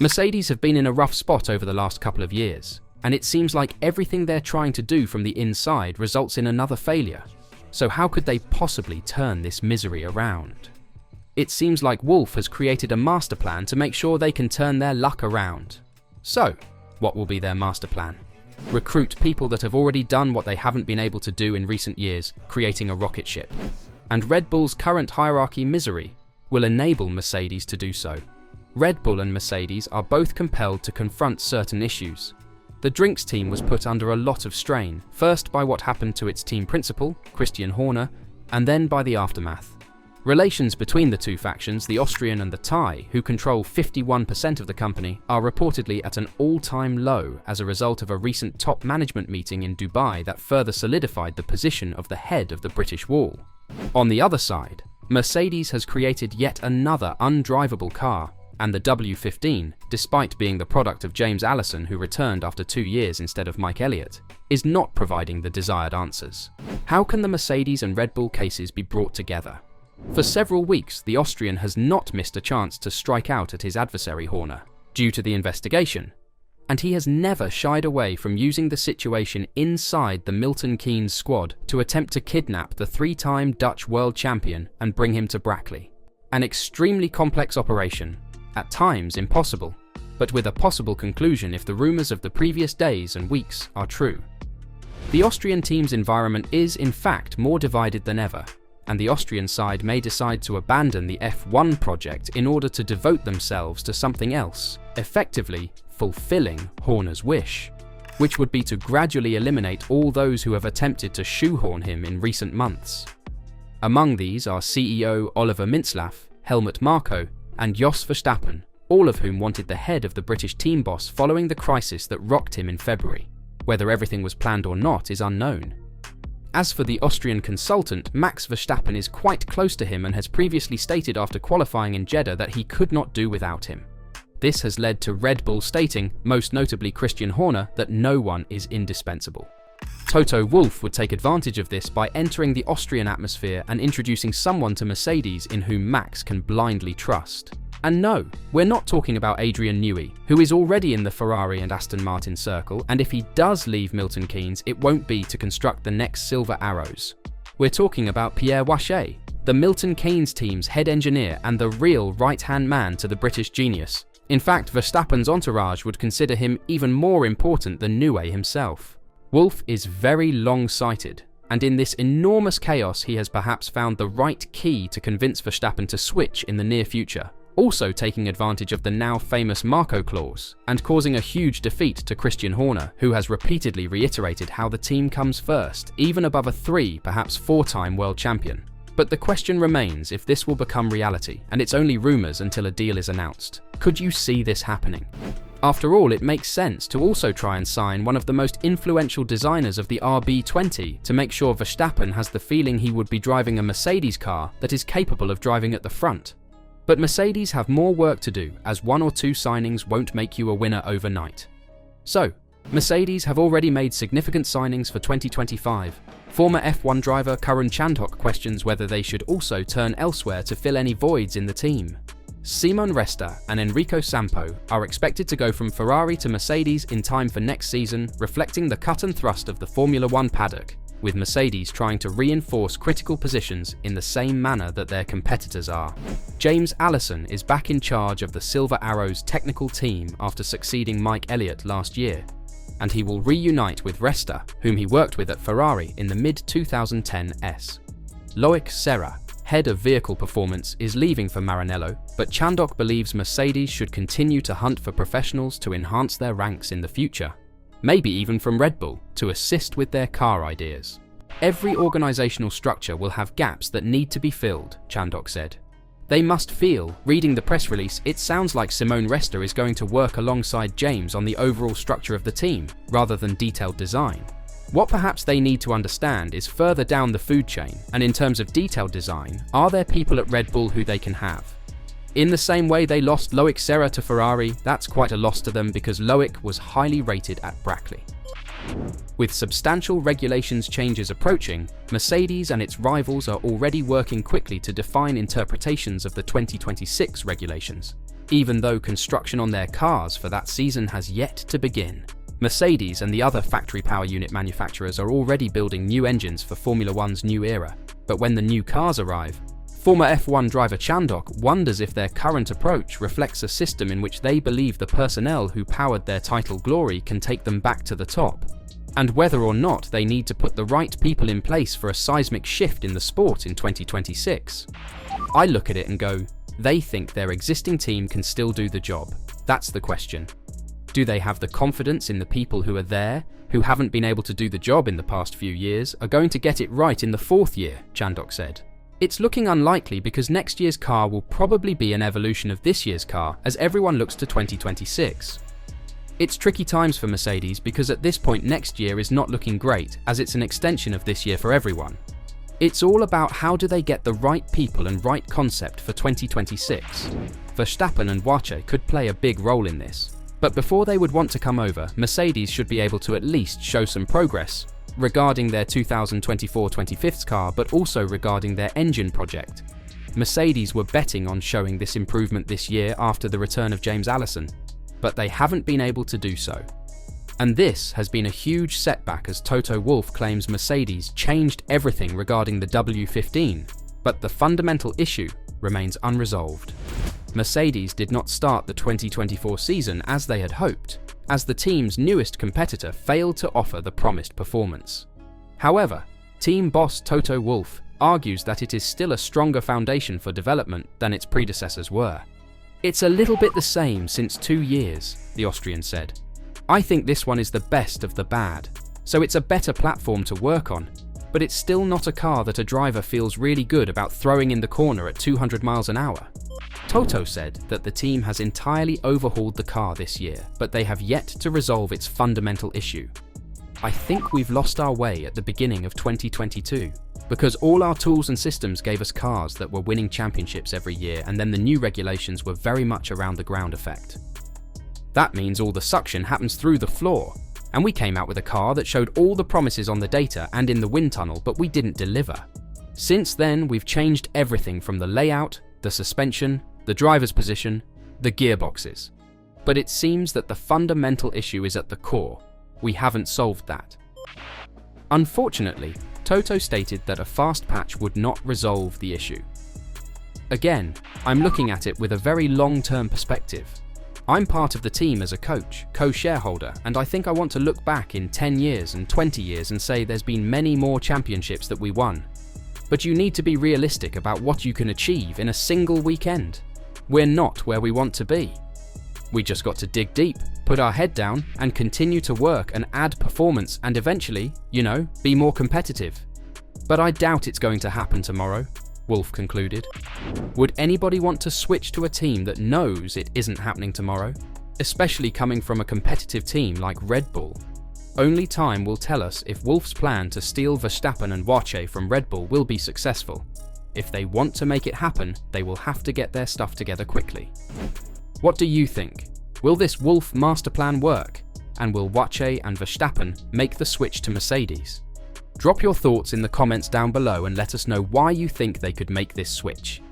Mercedes have been in a rough spot over the last couple of years, and it seems like everything they're trying to do from the inside results in another failure. So how could they possibly turn this misery around? It seems like Wolff has created a master plan to make sure they can turn their luck around. So, what will be their master plan? Recruit people that have already done what they haven't been able to do in recent years, creating a rocket ship. And Red Bull's current hierarchy misery will enable Mercedes to do so. Red Bull and Mercedes are both compelled to confront certain issues. The drinks team was put under a lot of strain, first by what happened to its team principal, Christian Horner, and then by the aftermath. Relations between the two factions, the Austrian and the Thai, who control 51% of the company, are reportedly at an all-time low as a result of a recent top management meeting in Dubai that further solidified the position of the head of the British Wall. On the other side, Mercedes has created yet another undrivable car, and the W15, despite being the product of James Allison, who returned after 2 years instead of Mike Elliott, is not providing the desired answers. How can the Mercedes and Red Bull cases be brought together? For several weeks, the Austrian has not missed a chance to strike out at his adversary Horner, due to the investigation, and he has never shied away from using the situation inside the Milton Keynes squad to attempt to kidnap the 3-time Dutch world champion and bring him to Brackley. An extremely complex operation, at times impossible, but with a possible conclusion if the rumours of the previous days and weeks are true. The Austrian team's environment is, in fact, more divided than ever, and the Austrian side may decide to abandon the F1 project in order to devote themselves to something else, effectively fulfilling Horner's wish, which would be to gradually eliminate all those who have attempted to shoehorn him in recent months. Among these are CEO Oliver Mintzlaff, Helmut Marko, and Jos Verstappen, all of whom wanted the head of the British team boss following the crisis that rocked him in February. Whether everything was planned or not is unknown. As for the Austrian consultant, Max Verstappen is quite close to him and has previously stated after qualifying in Jeddah that he could not do without him. This has led to Red Bull stating, most notably Christian Horner, that no one is indispensable. Toto Wolff would take advantage of this by entering the Austrian atmosphere and introducing someone to Mercedes in whom Max can blindly trust. And no, we're not talking about Adrian Newey, who is already in the Ferrari and Aston Martin circle, and if he does leave Milton Keynes, it won't be to construct the next Silver Arrows. We're talking about Pierre Wache, the Milton Keynes team's head engineer and the real right-hand man to the British genius. In fact, Verstappen's entourage would consider him even more important than Newey himself. Wolff is very long-sighted, and in this enormous chaos he has perhaps found the right key to convince Verstappen to switch in the near future, also taking advantage of the now famous Marko clause, and causing a huge defeat to Christian Horner, who has repeatedly reiterated how the team comes first, even above a 3, perhaps 4-time world champion. But the question remains if this will become reality, and it's only rumours until a deal is announced. Could you see this happening? After all, it makes sense to also try and sign one of the most influential designers of the RB20 to make sure Verstappen has the feeling he would be driving a Mercedes car that is capable of driving at the front. But Mercedes have more work to do, as 1 or 2 signings won't make you a winner overnight. So, Mercedes have already made significant signings for 2025. Former F1 driver Karan Chandhok questions whether they should also turn elsewhere to fill any voids in the team. Simon Resta and Enrico Sampo are expected to go from Ferrari to Mercedes in time for next season, reflecting the cut and thrust of the Formula One paddock, with Mercedes trying to reinforce critical positions in the same manner that their competitors are. James Allison is back in charge of the Silver Arrows technical team after succeeding Mike Elliott last year, and he will reunite with Resta, whom he worked with at Ferrari in the mid-2010s. Loic Serra, head of vehicle performance, is leaving for Maranello, but Chandhok believes Mercedes should continue to hunt for professionals to enhance their ranks in the future, maybe even from Red Bull, to assist with their car ideas. Every organisational structure will have gaps that need to be filled, Chandhok said. They must feel, reading the press release, it sounds like Simone Resta is going to work alongside James on the overall structure of the team, rather than detailed design. What perhaps they need to understand is further down the food chain, and in terms of detailed design, are there people at Red Bull who they can have? In the same way they lost Loic Serra to Ferrari, that's quite a loss to them because Loic was highly rated at Brackley. With substantial regulations changes approaching, Mercedes and its rivals are already working quickly to define interpretations of the 2026 regulations. even though construction on their cars for that season has yet to begin. Mercedes and the other factory power unit manufacturers are already building new engines for Formula One's new era, but when the new cars arrive, former F1 driver Chandok wonders if their current approach reflects a system in which they believe the personnel who powered their title glory can take them back to the top, and whether or not they need to put the right people in place for a seismic shift in the sport in 2026. I look at it and go, they think their existing team can still do the job. That's the question. Do they have the confidence in the people who are there, who haven't been able to do the job in the past few years, are going to get it right in the fourth year, Chandok said. It's looking unlikely because next year's car will probably be an evolution of this year's car as everyone looks to 2026. It's tricky times for Mercedes because at this point next year is not looking great as it's an extension of this year for everyone. It's all about how do they get the right people and right concept for 2026. Verstappen and Wolff could play a big role in this. But before they would want to come over, Mercedes should be able to at least show some progress regarding their 2024-25 car, but also regarding their engine project. Mercedes were betting on showing this improvement this year after the return of James Allison, but they haven't been able to do so. And this has been a huge setback as Toto Wolff claims Mercedes changed everything regarding the W15, but the fundamental issue remains unresolved. Mercedes did not start the 2024 season as they had hoped, as the team's newest competitor failed to offer the promised performance. However, team boss Toto Wolff argues that it is still a stronger foundation for development than its predecessors were. It's a little bit the same since 2 years, the Austrian said. I think this one is the best of the bad, so it's a better platform to work on, but it's still not a car that a driver feels really good about throwing in the corner at 200 miles an hour. Toto said that the team has entirely overhauled the car this year, but they have yet to resolve its fundamental issue. I think we've lost our way at the beginning of 2022, because all our tools and systems gave us cars that were winning championships every year, and then the new regulations were very much around the ground effect. That means all the suction happens through the floor, and we came out with a car that showed all the promises on the data and in the wind tunnel, but we didn't deliver. Since then, we've changed everything from the layout, the suspension, the driver's position, the gearboxes. But it seems that the fundamental issue is at the core. We haven't solved that. Unfortunately, Toto stated that a fast patch would not resolve the issue. Again, I'm looking at it with a very long-term perspective. I'm part of the team as a coach, co-shareholder, and I think I want to look back in 10 years and 20 years and say there's been many more championships that we won. But you need to be realistic about what you can achieve in a single weekend. We're not where we want to be. We just got to dig deep, put our head down, and continue to work and add performance and eventually, be more competitive. But I doubt it's going to happen tomorrow, Wolff concluded. Would anybody want to switch to a team that knows it isn't happening tomorrow? Especially coming from a competitive team like Red Bull. Only time will tell us if Wolff's plan to steal Verstappen and Wolff from Red Bull will be successful. If they want to make it happen, they will have to get their stuff together quickly. What do you think? Will this Wolff master plan work? And will Wolff and Verstappen make the switch to Mercedes? Drop your thoughts in the comments down below and let us know why you think they could make this switch.